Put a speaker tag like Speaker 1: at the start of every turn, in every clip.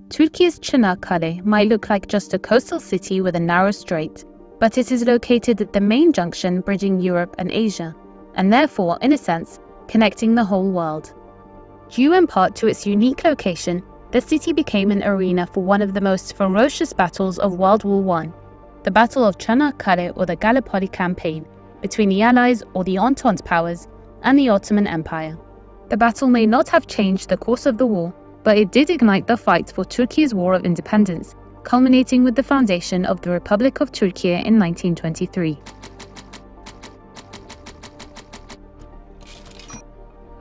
Speaker 1: Turkey's Çanakkale might look like just a coastal city with a narrow strait, but it is located at the main junction bridging Europe and Asia, and therefore, in a sense, connecting the whole world. Due in part to its unique location, the city became an arena for one of the most ferocious battles of World War I, the Battle of Çanakkale, or the Gallipoli campaign, between the Allies or the Entente powers and the Ottoman Empire. The battle may not have changed the course of the war, but it did ignite the fight for Turkey's War of Independence, culminating with the foundation of the Republic of Turkey in 1923.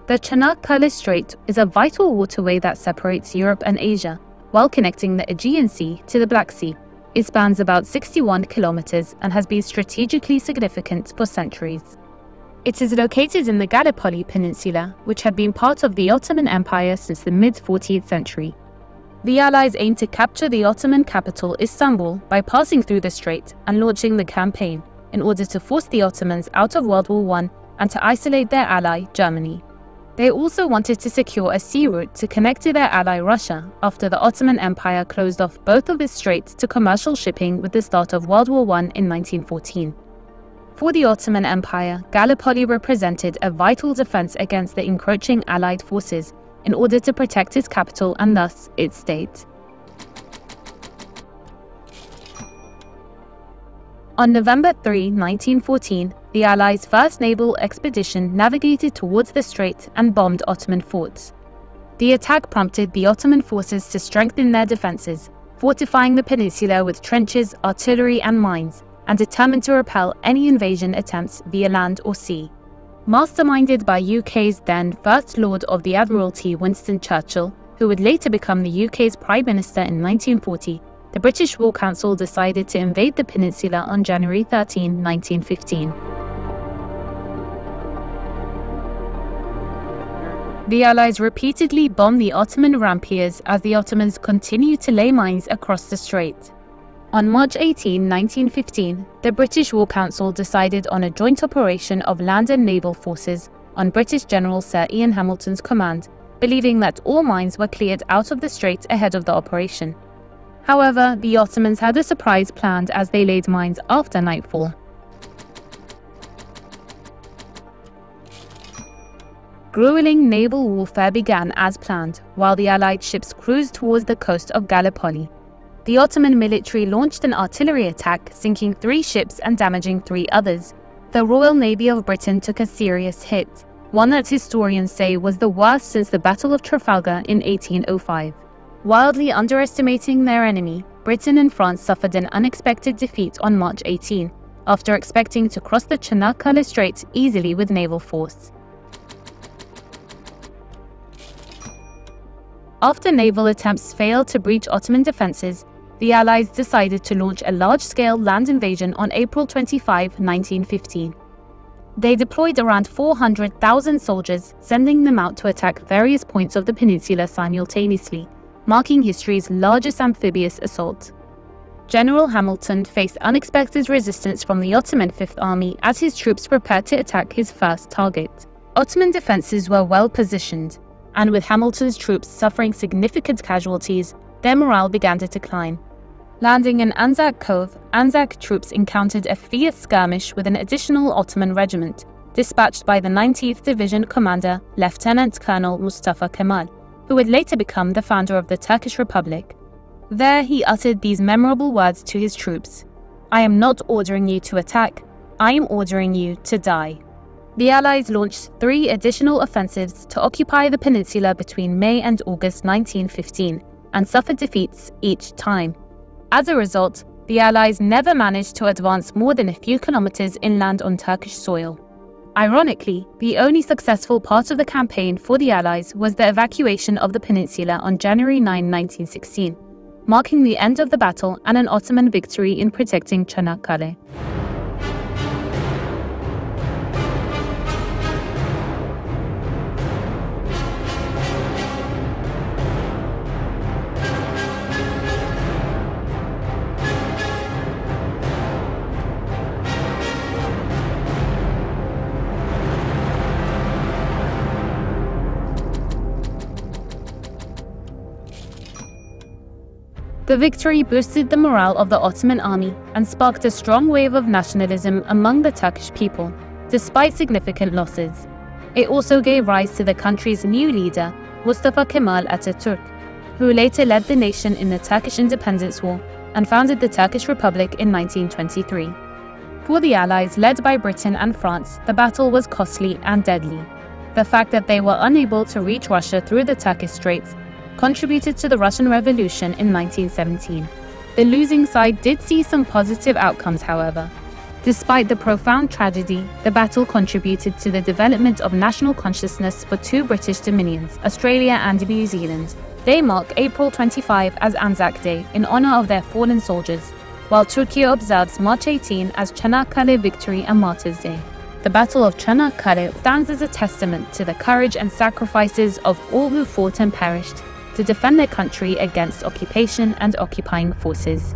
Speaker 1: The Çanakkale Strait is a vital waterway that separates Europe and Asia, while connecting the Aegean Sea to the Black Sea. It spans about 61 kilometers and has been strategically significant for centuries. It is located in the Gallipoli Peninsula, which had been part of the Ottoman Empire since the mid-14th century. The Allies aimed to capture the Ottoman capital Istanbul by passing through the strait and launching the campaign in order to force the Ottomans out of World War I and to isolate their ally, Germany. They also wanted to secure a sea route to connect to their ally Russia after the Ottoman Empire closed off both of its straits to commercial shipping with the start of World War I in 1914. For the Ottoman Empire, Gallipoli represented a vital defense against the encroaching Allied forces in order to protect its capital and thus its state. On November 3, 1914, the Allies' first naval expedition navigated towards the strait and bombed Ottoman forts. The attack prompted the Ottoman forces to strengthen their defenses, fortifying the peninsula with trenches, artillery and mines, and determined to repel any invasion attempts via land or sea. Masterminded by UK's then First Lord of the Admiralty Winston Churchill, who would later become the UK's Prime Minister in 1940, the British War Council decided to invade the peninsula on January 13, 1915. The Allies repeatedly bombed the Ottoman rampiers as the Ottomans continued to lay mines across the strait. On March 18, 1915, the British War Council decided on a joint operation of land and naval forces on British General Sir Ian Hamilton's command, believing that all mines were cleared out of the strait ahead of the operation. However, the Ottomans had a surprise planned as they laid mines after nightfall. Grueling naval warfare began as planned, while the Allied ships cruised towards the coast of Gallipoli. The Ottoman military launched an artillery attack, sinking 3 ships and damaging 3 others. The Royal Navy of Britain took a serious hit, one that historians say was the worst since the Battle of Trafalgar in 1805. Wildly underestimating their enemy, Britain and France suffered an unexpected defeat on March 18, after expecting to cross the Çanakkale Strait easily with naval force. After naval attempts failed to breach Ottoman defenses, the Allies decided to launch a large-scale land invasion on April 25, 1915. They deployed around 400,000 soldiers, sending them out to attack various points of the peninsula simultaneously, marking history's largest amphibious assault. General Hamilton faced unexpected resistance from the Ottoman Fifth Army as his troops prepared to attack his first target. Ottoman defenses were well positioned, and with Hamilton's troops suffering significant casualties, their morale began to decline. Landing in Anzac Cove, Anzac troops encountered a fierce skirmish with an additional Ottoman regiment, dispatched by the 19th Division commander, Lieutenant Colonel Mustafa Kemal, who would later become the founder of the Turkish Republic. There he uttered these memorable words to his troops: "I am not ordering you to attack, I am ordering you to die." The Allies launched 3 additional offensives to occupy the peninsula between May and August 1915, and suffered defeats each time. As a result, the Allies never managed to advance more than a few kilometers inland on Turkish soil. Ironically, the only successful part of the campaign for the Allies was the evacuation of the peninsula on January 9, 1916, marking the end of the battle and an Ottoman victory in protecting Çanakkale. The victory boosted the morale of the Ottoman army and sparked a strong wave of nationalism among the Turkish people, despite significant losses. It also gave rise to the country's new leader, Mustafa Kemal Atatürk, who later led the nation in the Turkish Independence War and founded the Turkish Republic in 1923. For the Allies, led by Britain and France, the battle was costly and deadly. The fact that they were unable to reach Russia through the Turkish Straits contributed to the Russian Revolution in 1917. The losing side did see some positive outcomes, however. Despite the profound tragedy, the battle contributed to the development of national consciousness for two British dominions, Australia and New Zealand. They mark April 25 as Anzac Day in honor of their fallen soldiers, while Turkey observes March 18 as Çanakkale Victory and Martyrs' Day. The Battle of Çanakkale stands as a testament to the courage and sacrifices of all who fought and perished to defend their country against occupation and occupying forces.